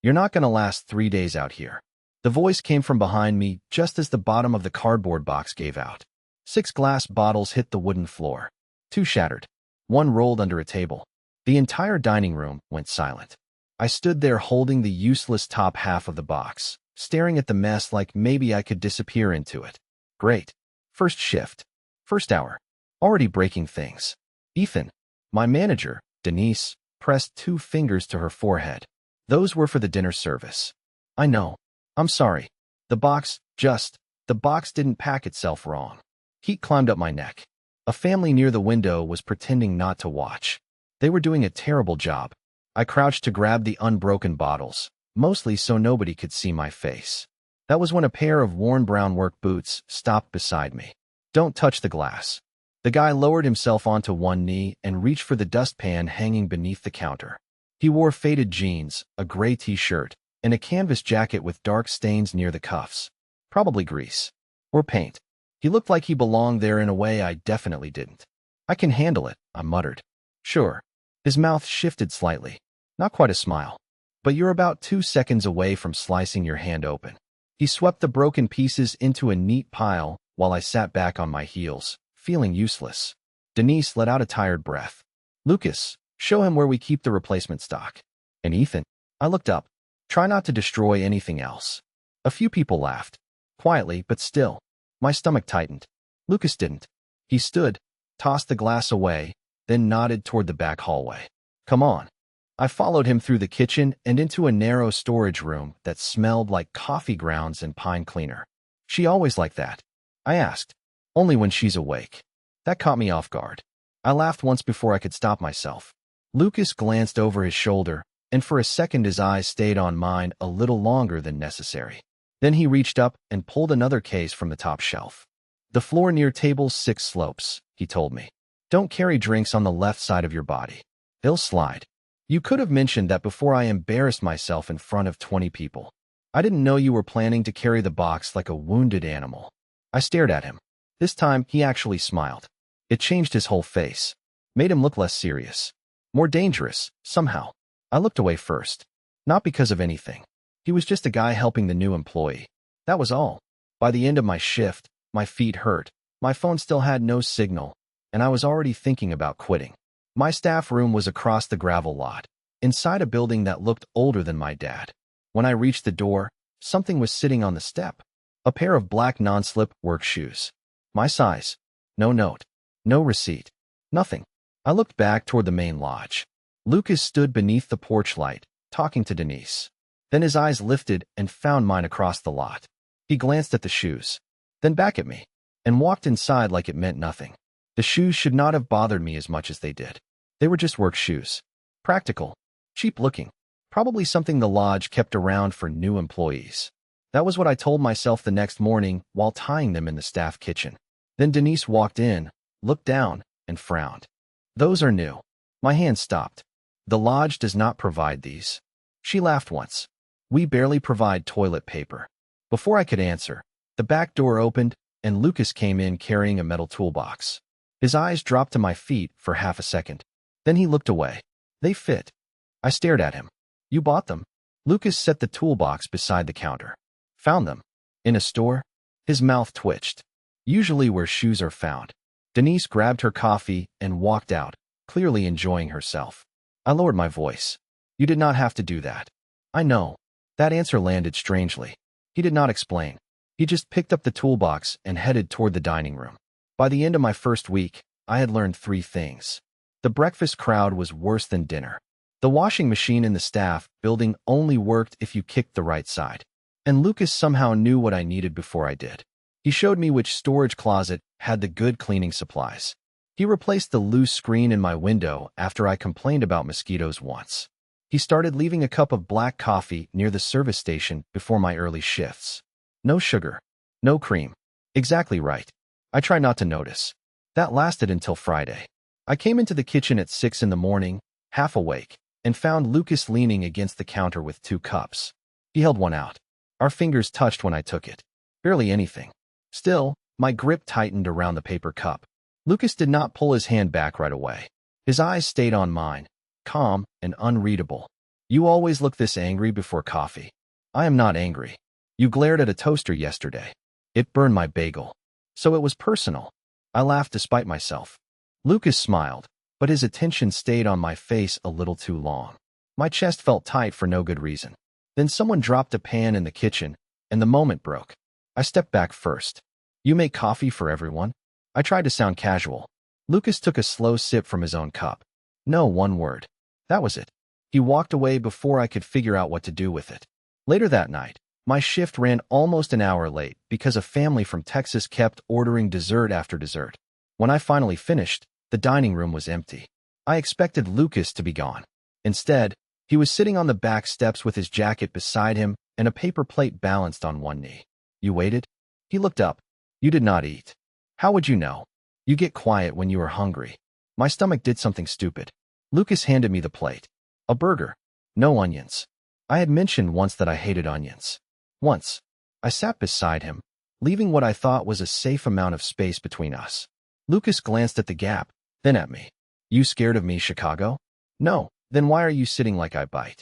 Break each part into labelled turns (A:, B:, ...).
A: You're not gonna last 3 days out here. The voice came from behind me just as the bottom of the cardboard box gave out. 6 glass bottles hit the wooden floor. 2 shattered. 1 rolled under a table. The entire dining room went silent. I stood there holding the useless top half of the box, staring at the mess like maybe I could disappear into it. Great. First shift. First hour. Already breaking things. Ethan, my manager, Denise, pressed 2 fingers to her forehead. Those were for the dinner service. I know. I'm sorry. The box didn't pack itself wrong. Heat climbed up my neck. A family near the window was pretending not to watch. They were doing a terrible job. I crouched to grab the unbroken bottles, mostly so nobody could see my face. That was when a pair of worn brown work boots stopped beside me. Don't touch the glass. The guy lowered himself onto one knee and reached for the dustpan hanging beneath the counter. He wore faded jeans, a gray t-shirt, and a canvas jacket with dark stains near the cuffs. Probably grease. Or paint. He looked like he belonged there in a way I definitely didn't. I can handle it, I muttered. Sure. His mouth shifted slightly. Not quite a smile. But you're about 2 seconds away from slicing your hand open. He swept the broken pieces into a neat pile while I sat back on my heels, feeling useless. Denise let out a tired breath. Lucas, show him where we keep the replacement stock. And Ethan? I looked up. Try not to destroy anything else. A few people laughed. Quietly, but still. My stomach tightened. Lucas didn't. He stood, tossed the glass away, then nodded toward the back hallway. Come on. I followed him through the kitchen and into a narrow storage room that smelled like coffee grounds and pine cleaner. She always like that? I asked. Only when she's awake. That caught me off guard. I laughed once before I could stop myself. Lucas glanced over his shoulder, and for a second his eyes stayed on mine a little longer than necessary. Then he reached up and pulled another case from the top shelf. The floor near table 6 slopes, he told me. Don't carry drinks on the left side of your body. They'll slide. You could have mentioned that before I embarrassed myself in front of 20 people. I didn't know you were planning to carry the box like a wounded animal. I stared at him. This time, he actually smiled. It changed his whole face. Made him look less serious. More dangerous, somehow. I looked away first. Not because of anything. He was just a guy helping the new employee. That was all. By the end of my shift, my feet hurt. My phone still had no signal, and I was already thinking about quitting. My staff room was across the gravel lot, inside a building that looked older than my dad. When I reached the door, something was sitting on the step. A pair of black non-slip work shoes. My size. No note. No receipt. Nothing. I looked back toward the main lodge. Lucas stood beneath the porch light, talking to Denise. Then his eyes lifted and found mine across the lot. He glanced at the shoes, then back at me, and walked inside like it meant nothing. The shoes should not have bothered me as much as they did. They were just work shoes. Practical. Cheap looking. Probably something the lodge kept around for new employees. That was what I told myself the next morning while tying them in the staff kitchen. Then Denise walked in, looked down, and frowned. Those are new. My hand stopped. The lodge does not provide these. She laughed once. We barely provide toilet paper. Before I could answer, the back door opened, and Lucas came in carrying a metal toolbox. His eyes dropped to my feet for half a second. Then he looked away. They fit. I stared at him. You bought them? Lucas set the toolbox beside the counter. Found them. In a store? His mouth twitched. Usually where shoes are found. Denise grabbed her coffee and walked out, clearly enjoying herself. I lowered my voice. You did not have to do that. I know. That answer landed strangely. He did not explain. He just picked up the toolbox and headed toward the dining room. By the end of my first week, I had learned 3 things. The breakfast crowd was worse than dinner. The washing machine in the staff building only worked if you kicked the right side. And Lucas somehow knew what I needed before I did. He showed me which storage closet had the good cleaning supplies. He replaced the loose screen in my window after I complained about mosquitoes once. He started leaving a cup of black coffee near the service station before my early shifts. No sugar. No cream. Exactly right. I try not to notice. That lasted until Friday. I came into the kitchen at 6 in the morning, half awake, and found Lucas leaning against the counter with 2 cups. He held one out. Our fingers touched when I took it. Barely anything. Still, my grip tightened around the paper cup. Lucas did not pull his hand back right away. His eyes stayed on mine, calm and unreadable. You always look this angry before coffee. I am not angry. You glared at a toaster yesterday. It burned my bagel. So it was personal. I laughed despite myself. Lucas smiled, but his attention stayed on my face a little too long. My chest felt tight for no good reason. Then someone dropped a pan in the kitchen, and the moment broke. I stepped back first. You make coffee for everyone? I tried to sound casual. Lucas took a slow sip from his own cup. No, one word. That was it. He walked away before I could figure out what to do with it. Later that night, my shift ran almost an hour late because a family from Texas kept ordering dessert after dessert. When I finally finished, the dining room was empty. I expected Lucas to be gone. Instead, he was sitting on the back steps with his jacket beside him and a paper plate balanced on one knee. You waited? He looked up. You did not eat. How would you know? You get quiet when you are hungry. My stomach did something stupid. Lucas handed me the plate. A burger. No onions. I had mentioned once that I hated onions. Once. I sat beside him, leaving what I thought was a safe amount of space between us. Lucas glanced at the gap, then at me. You scared of me, Chicago? No. Then why are you sitting like I bite?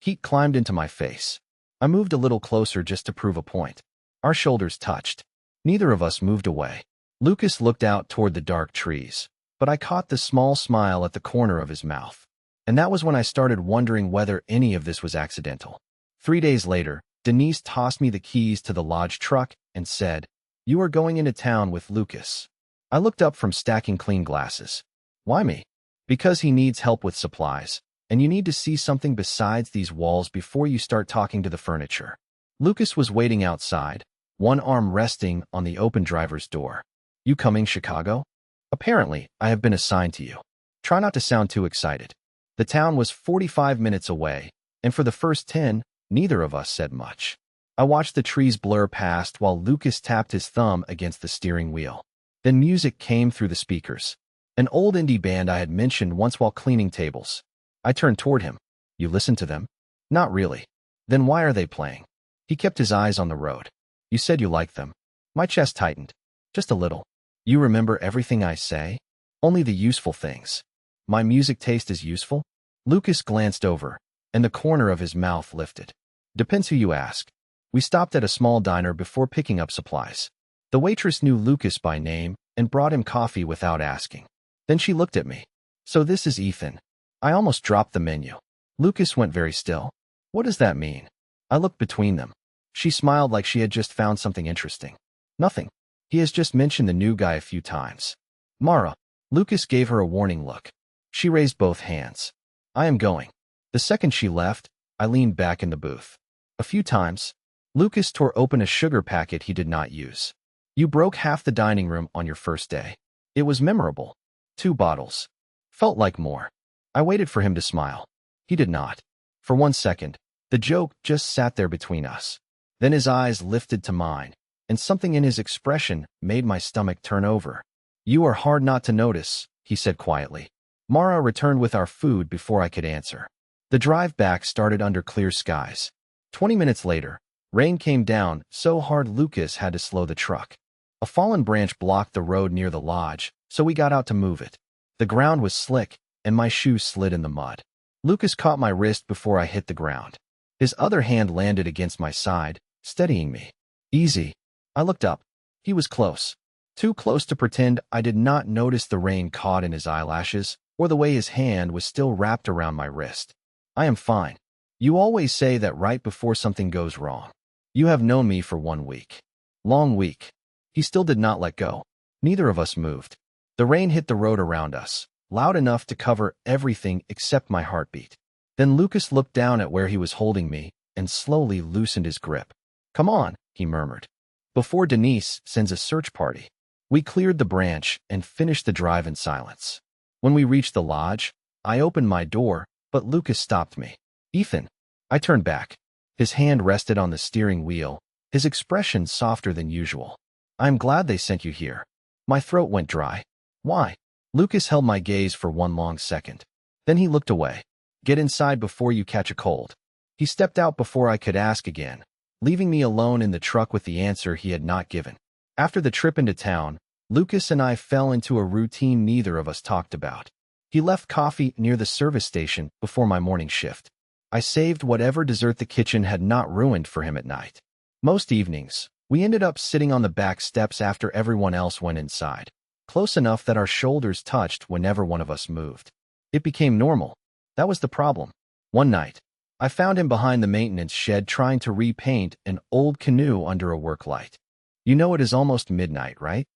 A: Heat climbed into my face. I moved a little closer just to prove a point. Our shoulders touched. Neither of us moved away. Lucas looked out toward the dark trees, but I caught the small smile at the corner of his mouth. And that was when I started wondering whether any of this was accidental. 3 days later, Denise tossed me the keys to the lodge truck and said, "You are going into town with Lucas." I looked up from stacking clean glasses. Why me? Because he needs help with supplies, and you need to see something besides these walls before you start talking to the furniture. Lucas was waiting outside, one arm resting on the open driver's door. You coming, Chicago? Apparently, I have been assigned to you. Try not to sound too excited. The town was 45 minutes away, and for the first 10, neither of us said much. I watched the trees blur past while Lucas tapped his thumb against the steering wheel. Then music came through the speakers. An old indie band I had mentioned once while cleaning tables. I turned toward him. You listen to them? Not really. Then why are they playing? He kept his eyes on the road. You said you liked them. My chest tightened. Just a little. You remember everything I say? Only the useful things. My music taste is useful? Lucas glanced over, and the corner of his mouth lifted. Depends who you ask. We stopped at a small diner before picking up supplies. The waitress knew Lucas by name and brought him coffee without asking. Then she looked at me. So this is Ethan. I almost dropped the menu. Lucas went very still. What does that mean? I looked between them. She smiled like she had just found something interesting. Nothing. He has just mentioned the new guy a few times. Mara. Lucas gave her a warning look. She raised both hands. I am going. The second she left, I leaned back in the booth. A few times, Lucas tore open a sugar packet he did not use. You broke half the dining room on your first day. It was memorable. 2 bottles. Felt like more. I waited for him to smile. He did not. For 1 second, the joke just sat there between us. Then his eyes lifted to mine, and something in his expression made my stomach turn over. You are hard not to notice, he said quietly. Mara returned with our food before I could answer. The drive back started under clear skies. 20 minutes later, rain came down so hard Lucas had to slow the truck. A fallen branch blocked the road near the lodge, so we got out to move it. The ground was slick, and my shoes slid in the mud. Lucas caught my wrist before I hit the ground. His other hand landed against my side, steadying me. Easy. I looked up. He was close. Too close to pretend I did not notice the rain caught in his eyelashes, or the way his hand was still wrapped around my wrist. I am fine. You always say that right before something goes wrong. You have known me for 1 week. Long week. He still did not let go. Neither of us moved. The rain hit the road around us, loud enough to cover everything except my heartbeat. Then Lucas looked down at where he was holding me and slowly loosened his grip. Come on, he murmured. Before Denise sends a search party. We cleared the branch and finished the drive in silence. When we reached the lodge, I opened my door, but Lucas stopped me. Ethan. I turned back. His hand rested on the steering wheel, his expression softer than usual. I'm glad they sent you here. My throat went dry. Why? Lucas held my gaze for 1 long second. Then he looked away. Get inside before you catch a cold. He stepped out before I could ask again, leaving me alone in the truck with the answer he had not given. After the trip into town, Lucas and I fell into a routine neither of us talked about. He left coffee near the service station before my morning shift. I saved whatever dessert the kitchen had not ruined for him at night. Most evenings, we ended up sitting on the back steps after everyone else went inside, close enough that our shoulders touched whenever one of us moved. It became normal. That was the problem. One night, I found him behind the maintenance shed trying to repaint an old canoe under a work light. You know it is almost midnight, right?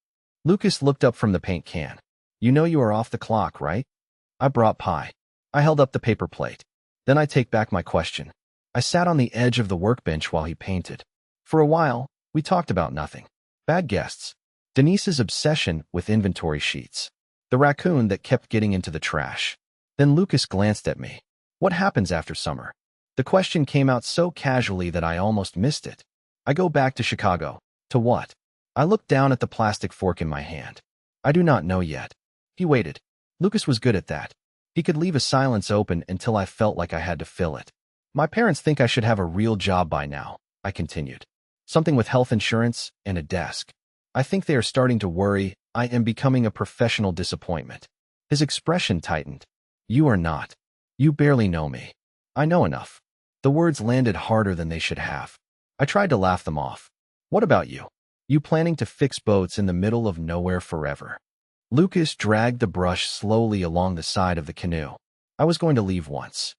A: Lucas looked up from the paint can. You know you are off the clock, right? I brought pie. I held up the paper plate. Then I take back my question. I sat on the edge of the workbench while he painted. For a while, we talked about nothing. Bad guests. Denise's obsession with inventory sheets. The raccoon that kept getting into the trash. Then Lucas glanced at me. What happens after summer? The question came out so casually that I almost missed it. I go back to Chicago. To what? I looked down at the plastic fork in my hand. I do not know yet. He waited. Lucas was good at that. He could leave a silence open until I felt like I had to fill it. My parents think I should have a real job by now, I continued. Something with health insurance and a desk. I think they are starting to worry I am becoming a professional disappointment. His expression tightened. You are not. You barely know me. I know enough. The words landed harder than they should have. I tried to laugh them off. What about you? You planning to fix boats in the middle of nowhere forever? Lucas dragged the brush slowly along the side of the canoe. I was going to leave once.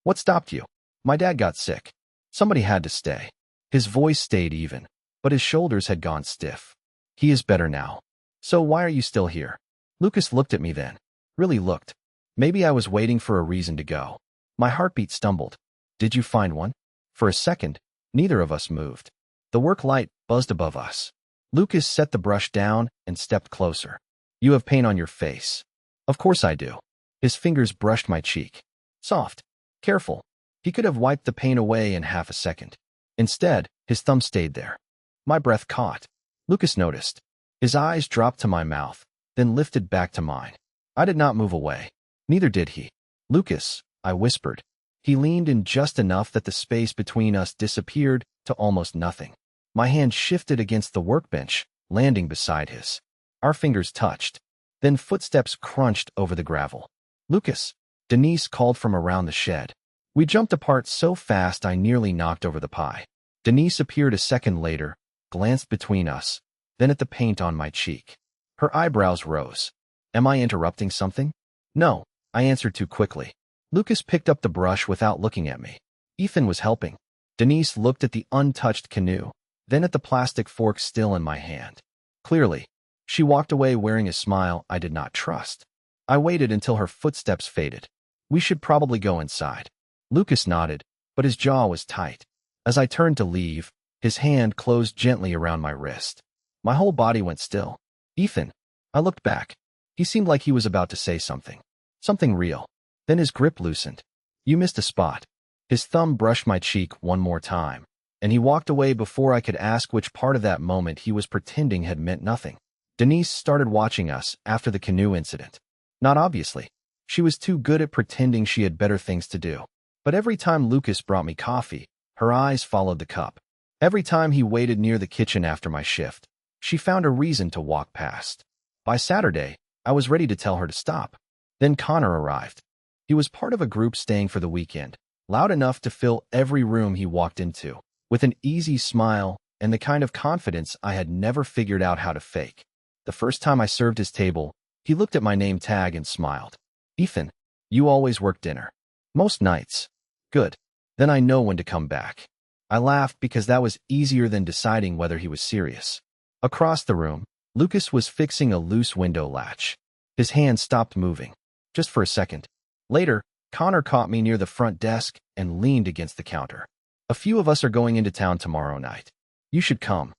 A: What stopped you? My dad got sick. Somebody had to stay. His voice stayed even, but his shoulders had gone stiff. He is better now. So why are you still here? Lucas looked at me then. Really looked. Maybe I was waiting for a reason to go. My heartbeat stumbled. Did you find one? For a second, neither of us moved. The work light buzzed above us. Lucas set the brush down and stepped closer. You have paint on your face. Of course I do. His fingers brushed my cheek. Soft. Careful. He could have wiped the paint away in half a second. Instead, his thumb stayed there. My breath caught. Lucas noticed. His eyes dropped to my mouth, then lifted back to mine. I did not move away. Neither did he. Lucas, I whispered. He leaned in just enough that the space between us disappeared to almost nothing. My hand shifted against the workbench, landing beside his. Our fingers touched. Then footsteps crunched over the gravel. Lucas, Denise called from around the shed. We jumped apart so fast I nearly knocked over the pie. Denise appeared a second later, glanced between us, then at the paint on my cheek. Her eyebrows rose. Am I interrupting something? No, I answered too quickly. Lucas picked up the brush without looking at me. Ethan was helping. Denise looked at the untouched canoe, then at the plastic fork still in my hand. Clearly, she walked away wearing a smile I did not trust. I waited until her footsteps faded. We should probably go inside. Lucas nodded, but his jaw was tight. As I turned to leave, his hand closed gently around my wrist. My whole body went still. Ethan. I looked back. He seemed like he was about to say something. Something real. Then his grip loosened. You missed a spot. His thumb brushed my cheek one more time, and he walked away before I could ask which part of that moment he was pretending had meant nothing. Denise started watching us after the canoe incident. Not obviously. She was too good at pretending she had better things to do. But every time Lucas brought me coffee, her eyes followed the cup. Every time he waited near the kitchen after my shift, she found a reason to walk past. By Saturday, I was ready to tell her to stop. Then Connor arrived. He was part of a group staying for the weekend, loud enough to fill every room he walked into, with an easy smile and the kind of confidence I had never figured out how to fake. The first time I served his table, he looked at my name tag and smiled. Ethan, you always work dinner. Most nights. Good. Then I know when to come back. I laughed because that was easier than deciding whether he was serious. Across the room, Lucas was fixing a loose window latch. His hand stopped moving. Just for a second. Later, Connor caught me near the front desk and leaned against the counter. A few of us are going into town tomorrow night. You should come.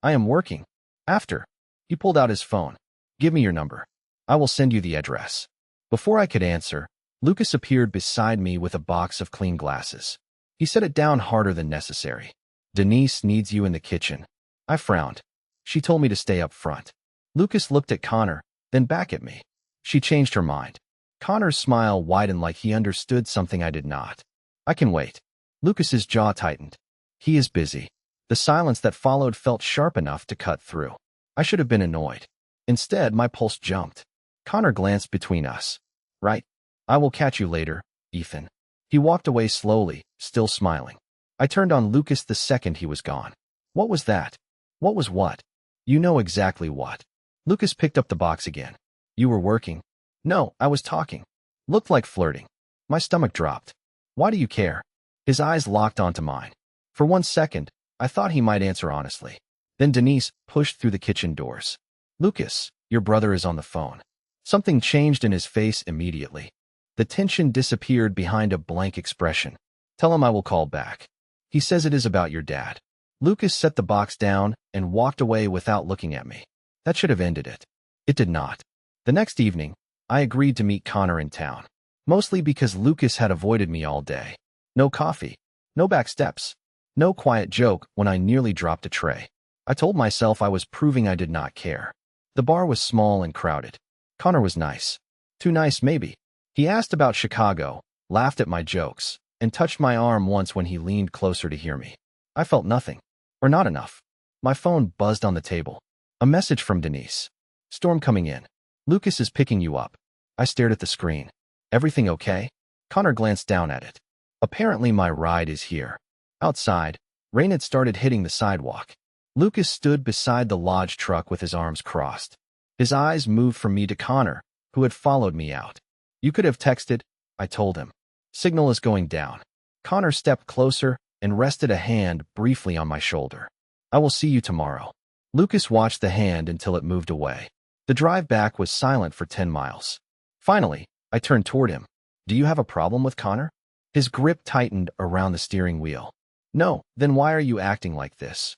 A: I am working. After. He pulled out his phone. Give me your number. I will send you the address. Before I could answer, Lucas appeared beside me with a box of clean glasses. He set it down harder than necessary. Denise needs you in the kitchen. I frowned. She told me to stay up front. Lucas looked at Connor, then back at me. She changed her mind. Connor's smile widened like he understood something I did not. I can wait. Lucas's jaw tightened. He is busy. The silence that followed felt sharp enough to cut through. I should have been annoyed. Instead, my pulse jumped. Connor glanced between us. Right. I will catch you later, Ethan. He walked away slowly, still smiling. I turned on Lucas the second he was gone. What was that? What was what? You know exactly what. Lucas picked up the box again. You were working? No, I was talking. Looked like flirting. My stomach dropped. Why do you care? His eyes locked onto mine. For 1 second, I thought he might answer honestly. Then Denise pushed through the kitchen doors. Lucas, your brother is on the phone. Something changed in his face immediately. The tension disappeared behind a blank expression. Tell him I will call back. He says it is about your dad. Lucas set the box down and walked away without looking at me. That should have ended it. It did not. The next evening, I agreed to meet Connor in town. Mostly because Lucas had avoided me all day. No coffee. No back steps. No quiet joke when I nearly dropped a tray. I told myself I was proving I did not care. The bar was small and crowded. Connor was nice. Too nice, maybe. He asked about Chicago, laughed at my jokes, and touched my arm once when he leaned closer to hear me. I felt nothing. Or not enough. My phone buzzed on the table. A message from Denise. Storm coming in. Lucas is picking you up. I stared at the screen. Everything okay? Connor glanced down at it. Apparently my ride is here. Outside, rain had started hitting the sidewalk. Lucas stood beside the lodge truck with his arms crossed. His eyes moved from me to Connor, who had followed me out. You could have texted, I told him. Signal is going down. Connor stepped closer and rested a hand briefly on my shoulder. I will see you tomorrow. Lucas watched the hand until it moved away. The drive back was silent for 10 miles. Finally, I turned toward him. Do you have a problem with Connor? His grip tightened around the steering wheel. No, then why are you acting like this?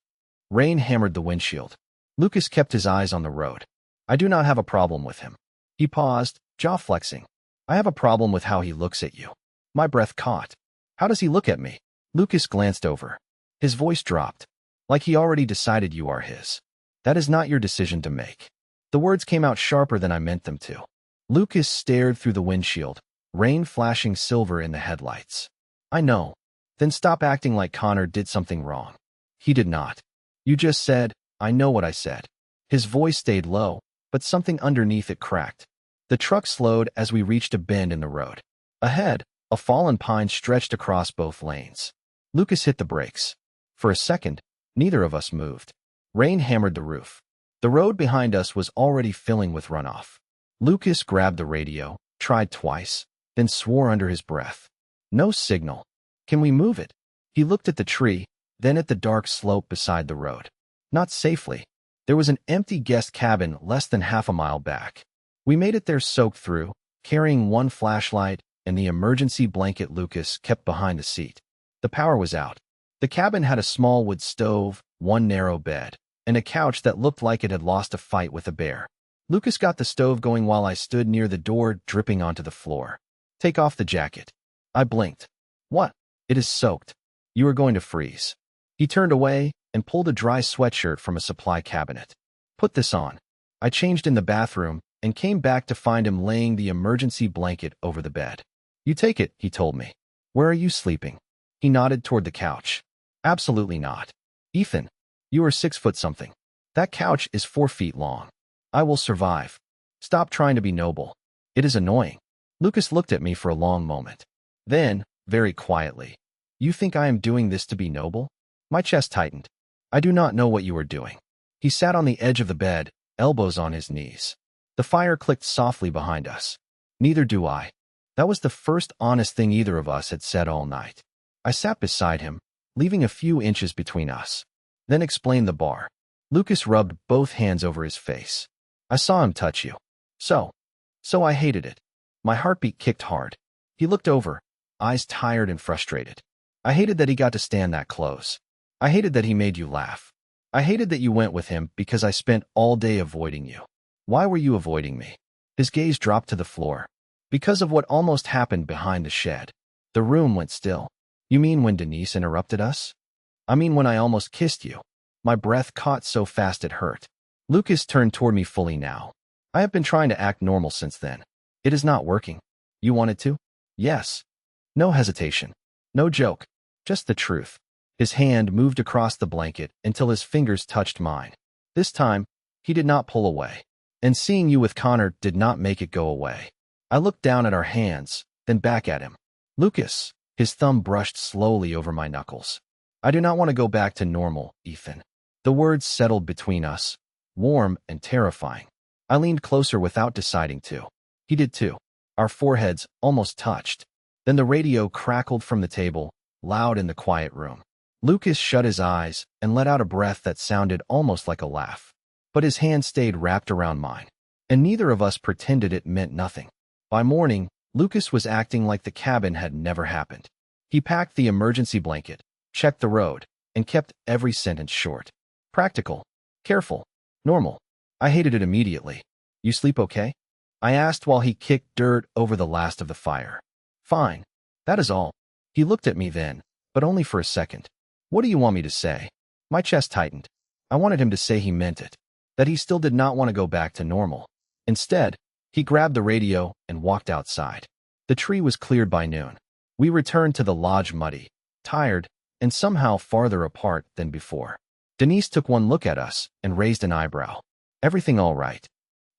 A: Rain hammered the windshield. Lucas kept his eyes on the road. I do not have a problem with him. He paused, jaw flexing. I have a problem with how he looks at you. My breath caught. How does he look at me? Lucas glanced over. His voice dropped. Like he already decided you are his. That is not your decision to make. The words came out sharper than I meant them to. Lucas stared through the windshield, rain flashing silver in the headlights. I know. Then stop acting like Connor did something wrong. He did not. You just said, I know what I said. His voice stayed low, but something underneath it cracked. The truck slowed as we reached a bend in the road. Ahead, a fallen pine stretched across both lanes. Lucas hit the brakes. For a second, neither of us moved. Rain hammered the roof. The road behind us was already filling with runoff. Lucas grabbed the radio, tried twice, then swore under his breath. No signal. Can we move it? He looked at the tree, then at the dark slope beside the road. Not safely. There was an empty guest cabin less than half a mile back. We made it there soaked through, carrying one flashlight and the emergency blanket Lucas kept behind the seat. The power was out. The cabin had a small wood stove, one narrow bed, and a couch that looked like it had lost a fight with a bear. Lucas got the stove going while I stood near the door, dripping onto the floor. Take off the jacket. I blinked. What? It is soaked. You are going to freeze. He turned away and pulled a dry sweatshirt from a supply cabinet. Put this on. I changed in the bathroom and came back to find him laying the emergency blanket over the bed. You take it, he told me. Where are you sleeping? He nodded toward the couch. Absolutely not. Ethan, you are 6 foot something. That couch is 4 feet long. I will survive. Stop trying to be noble. It is annoying. Lucas looked at me for a long moment. Then, very quietly, you think I am doing this to be noble? My chest tightened. I do not know what you are doing. He sat on the edge of the bed, elbows on his knees. The fire clicked softly behind us. Neither do I. That was the first honest thing either of us had said all night. I sat beside him, leaving a few inches between us. Then explained the bar. Lucas rubbed both hands over his face. I saw him touch you. So I hated it. My heartbeat kicked hard. He looked over, eyes tired and frustrated. I hated that he got to stand that close. I hated that he made you laugh. I hated that you went with him because I spent all day avoiding you. Why were you avoiding me? His gaze dropped to the floor. Because of what almost happened behind the shed. The room went still. You mean when Denise interrupted us? I mean when I almost kissed you. My breath caught so fast it hurt. Lucas turned toward me fully now. I have been trying to act normal since then. It is not working. You wanted to? Yes. No hesitation. No joke. Just the truth. His hand moved across the blanket until his fingers touched mine. This time, he did not pull away. And seeing you with Connor did not make it go away. I looked down at our hands, then back at him. Lucas, His thumb brushed slowly over my knuckles. I do not want to go back to normal, Ethan. The words settled between us, warm and terrifying. I leaned closer without deciding to. He did too. Our foreheads almost touched. Then the radio crackled from the table, loud in the quiet room. Lucas shut his eyes and let out a breath that sounded almost like a laugh. But his hand stayed wrapped around mine, and neither of us pretended it meant nothing. By morning, Lucas was acting like the cabin had never happened. He packed the emergency blanket, checked the road, and kept every sentence short. Practical, careful, normal. I hated it immediately. You sleep okay? I asked while he kicked dirt over the last of the fire. Fine. That is all. He looked at me then, but only for a second. What do you want me to say? My chest tightened. I wanted him to say he meant it, that he still did not want to go back to normal. Instead, he grabbed the radio and walked outside. The tree was cleared by noon. We returned to the lodge muddy, tired, and somehow farther apart than before. Denise took one look at us and raised an eyebrow. Everything all right?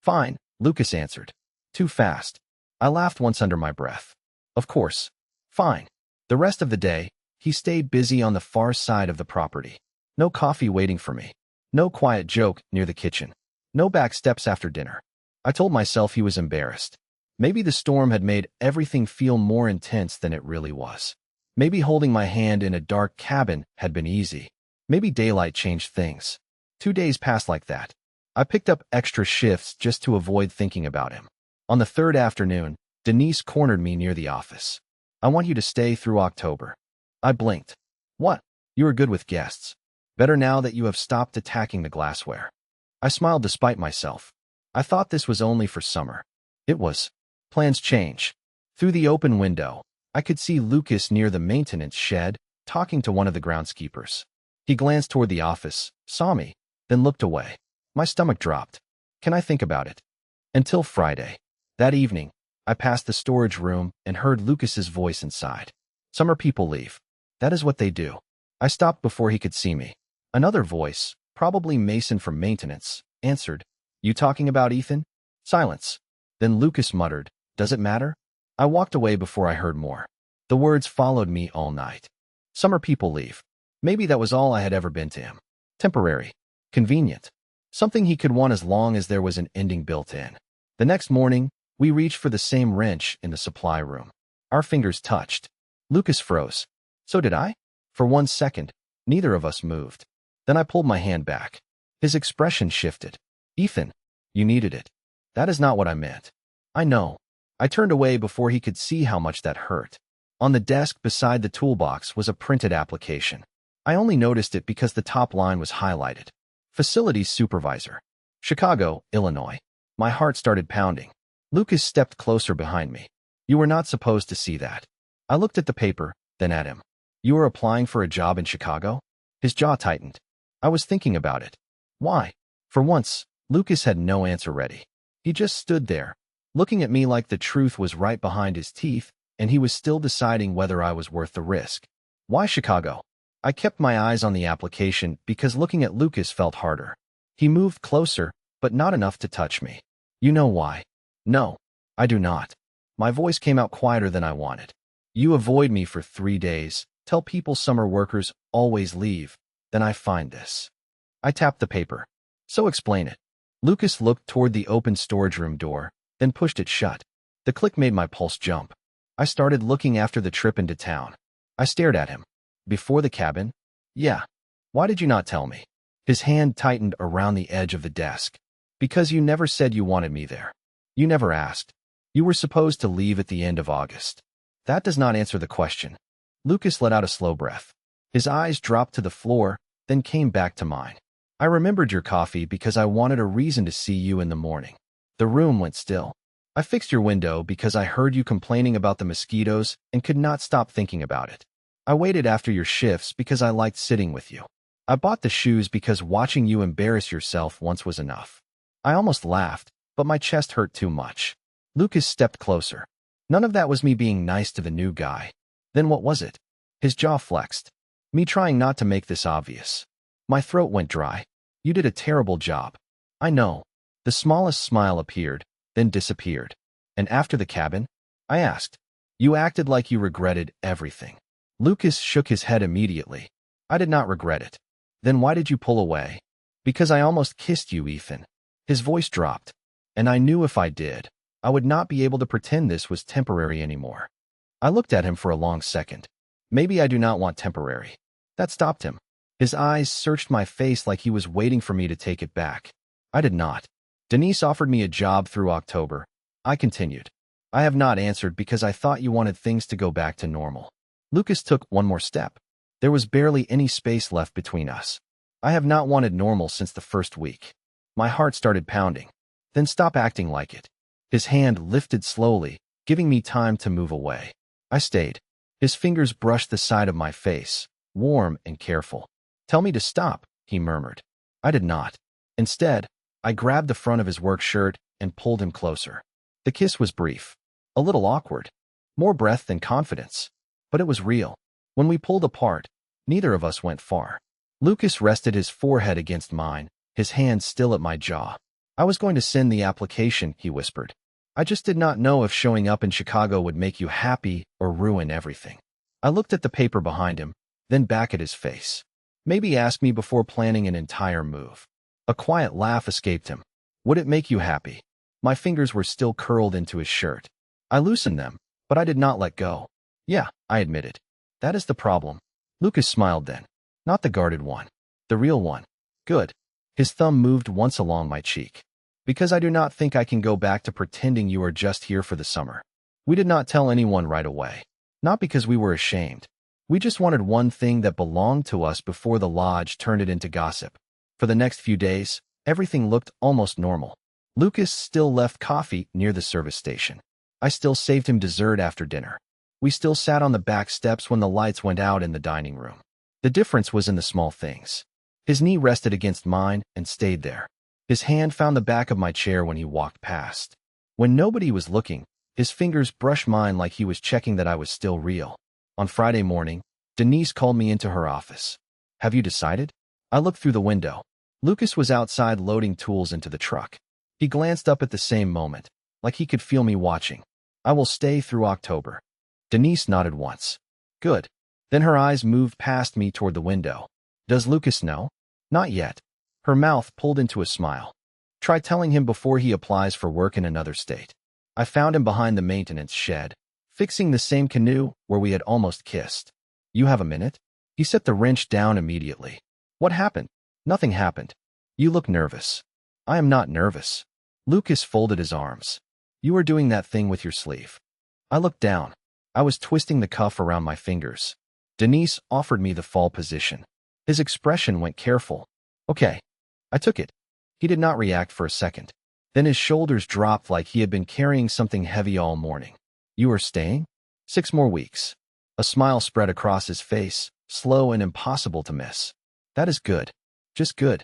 A: Fine, Lucas answered. Too fast. I laughed once under my breath. Of course. Fine. The rest of the day, he stayed busy on the far side of the property. No coffee waiting for me. No quiet joke near the kitchen. No back steps after dinner. I told myself he was embarrassed. Maybe the storm had made everything feel more intense than it really was. Maybe holding my hand in a dark cabin had been easy. Maybe daylight changed things. 2 days passed like that. I picked up extra shifts just to avoid thinking about him. On the third afternoon, Denise cornered me near the office. I want you to stay through October. I blinked. What? You are good with guests. Better now that you have stopped attacking the glassware. I smiled despite myself. I thought this was only for summer. It was. Plans change. Through the open window, I could see Lucas near the maintenance shed, talking to one of the groundskeepers. He glanced toward the office, saw me, then looked away. My stomach dropped. Can I think about it? Until Friday. That evening, I passed the storage room and heard Lucas's voice inside. Summer people leave. That is what they do. I stopped before he could see me. Another voice, probably Mason from maintenance, answered. You talking about Ethan? Silence. Then Lucas muttered, Does it matter? I walked away before I heard more. The words followed me all night. Summer people leave. Maybe that was all I had ever been to him. Temporary. Convenient. Something he could want as long as there was an ending built in. The next morning, we reached for the same wrench in the supply room. Our fingers touched. Lucas froze. So did I? For 1 second, neither of us moved. Then I pulled my hand back. His expression shifted. Ethan, you needed it. That is not what I meant. I know. I turned away before he could see how much that hurt. On the desk beside the toolbox was a printed application. I only noticed it because the top line was highlighted. Facilities Supervisor. Chicago, Illinois. My heart started pounding. Lucas stepped closer behind me. You were not supposed to see that. I looked at the paper, then at him. You are applying for a job in Chicago? His jaw tightened. I was thinking about it. Why? For once, Lucas had no answer ready. He just stood there, looking at me like the truth was right behind his teeth, and he was still deciding whether I was worth the risk. Why Chicago? I kept my eyes on the application because looking at Lucas felt harder. He moved closer, but not enough to touch me. You know why? No, I do not. My voice came out quieter than I wanted. You avoid me for 3 days, tell people summer workers always leave, then I find this. I tapped the paper. So explain it. Lucas looked toward the open storage room door, then pushed it shut. The click made my pulse jump. I started looking after the trip into town. I stared at him. Before the cabin? Yeah. Why did you not tell me? His hand tightened around the edge of the desk. Because you never said you wanted me there. You never asked. You were supposed to leave at the end of August. That does not answer the question. Lucas let out a slow breath. His eyes dropped to the floor, then came back to mine. I remembered your coffee because I wanted a reason to see you in the morning. The room went still. I fixed your window because I heard you complaining about the mosquitoes and could not stop thinking about it. I waited after your shifts because I liked sitting with you. I bought the shoes because watching you embarrass yourself once was enough. I almost laughed, but my chest hurt too much. Lucas stepped closer. None of that was me being nice to the new guy. Then what was it? His jaw flexed. Me trying not to make this obvious. My throat went dry. You did a terrible job. I know. The smallest smile appeared, then disappeared. And after the cabin? I asked. You acted like you regretted everything. Lucas shook his head immediately. I did not regret it. Then why did you pull away? Because I almost kissed you, Ethan. His voice dropped, and I knew if I did, I would not be able to pretend this was temporary anymore. I looked at him for a long second. Maybe I do not want temporary. That stopped him. His eyes searched my face like he was waiting for me to take it back. I did not. Denise offered me a job through October. I continued. I have not answered because I thought you wanted things to go back to normal. Lucas took one more step. There was barely any space left between us. I have not wanted normal since the first week. My heart started pounding. Then stop acting like it. His hand lifted slowly, giving me time to move away. I stayed. His fingers brushed the side of my face, warm and careful. Tell me to stop, he murmured. I did not. Instead, I grabbed the front of his work shirt and pulled him closer. The kiss was brief, a little awkward, more breath than confidence, but it was real. When we pulled apart, neither of us went far. Lucas rested his forehead against mine, his hand still at my jaw. I was going to send the application, he whispered. I just did not know if showing up in Chicago would make you happy or ruin everything. I looked at the paper behind him, then back at his face. Maybe ask me before planning an entire move. A quiet laugh escaped him. Would it make you happy? My fingers were still curled into his shirt. I loosened them, but I did not let go. Yeah, I admitted. That is the problem. Lucas smiled then. Not the guarded one. The real one. Good. His thumb moved once along my cheek. Because I do not think I can go back to pretending you are just here for the summer. We did not tell anyone right away. Not because we were ashamed. We just wanted one thing that belonged to us before the lodge turned it into gossip. For the next few days, everything looked almost normal. Lucas still left coffee near the service station. I still saved him dessert after dinner. We still sat on the back steps when the lights went out in the dining room. The difference was in the small things. His knee rested against mine and stayed there. His hand found the back of my chair when he walked past. When nobody was looking, his fingers brushed mine like he was checking that I was still real. On Friday morning, Denise called me into her office. Have you decided? I looked through the window. Lucas was outside loading tools into the truck. He glanced up at the same moment, like he could feel me watching. I will stay through October. Denise nodded once. Good. Then her eyes moved past me toward the window. Does Lucas know? Not yet. Her mouth pulled into a smile. Try telling him before he applies for work in another state. I found him behind the maintenance shed, fixing the same canoe where we had almost kissed. You have a minute? He set the wrench down immediately. What happened? Nothing happened. You look nervous. I am not nervous. Lucas folded his arms. You are doing that thing with your sleeve. I looked down. I was twisting the cuff around my fingers. Denise offered me the fall position. His expression went careful. Okay. I took it. He did not react for a second. Then his shoulders dropped like he had been carrying something heavy all morning. You are staying? 6 more weeks. A smile spread across his face, slow and impossible to miss. That is good. Just good.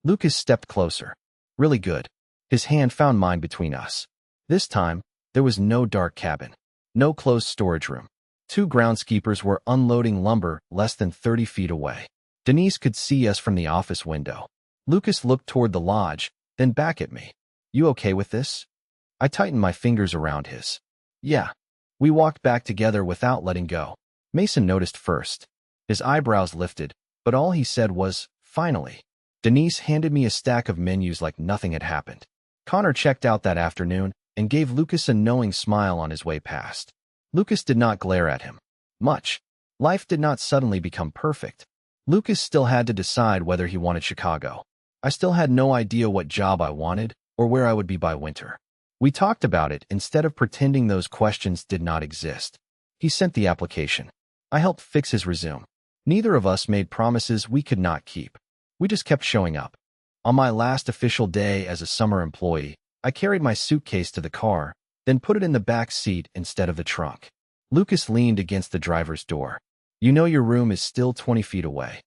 A: Lucas stepped closer. Really good. His hand found mine between us. This time, there was no dark cabin. No closed storage room. 2 groundskeepers were unloading lumber less than 30 feet away. Denise could see us from the office window. Lucas looked toward the lodge, then back at me. You okay with this? I tightened my fingers around his. Yeah. We walked back together without letting go. Mason noticed first. His eyebrows lifted, but all he said was, finally. Denise handed me a stack of menus like nothing had happened. Connor checked out that afternoon and gave Lucas a knowing smile on his way past. Lucas did not glare at him. Much. Life did not suddenly become perfect. Lucas still had to decide whether he wanted Chicago. I still had no idea what job I wanted or where I would be by winter. We talked about it instead of pretending those questions did not exist. He sent the application. I helped fix his resume. Neither of us made promises we could not keep. We just kept showing up. On my last official day as a summer employee, I carried my suitcase to the car, then put it in the back seat instead of the trunk. Lucas leaned against the driver's door. You know your room is still 20 feet away.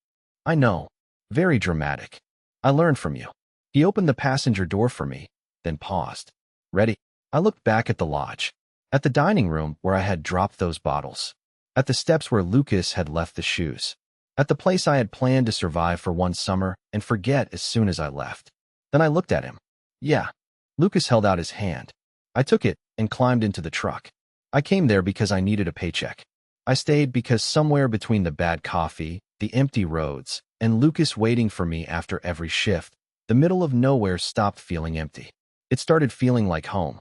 A: I know. Very dramatic. I learned from you. He opened the passenger door for me, then paused. Ready? I looked back at the lodge. At the dining room where I had dropped those bottles. At the steps where Lucas had left the shoes. At the place I had planned to survive for one summer and forget as soon as I left. Then I looked at him. Yeah. Lucas held out his hand. I took it and climbed into the truck. I came there because I needed a paycheck. I stayed because somewhere between the bad coffee, the empty roads, and Lucas waiting for me after every shift, the middle of nowhere stopped feeling empty. It started feeling like home.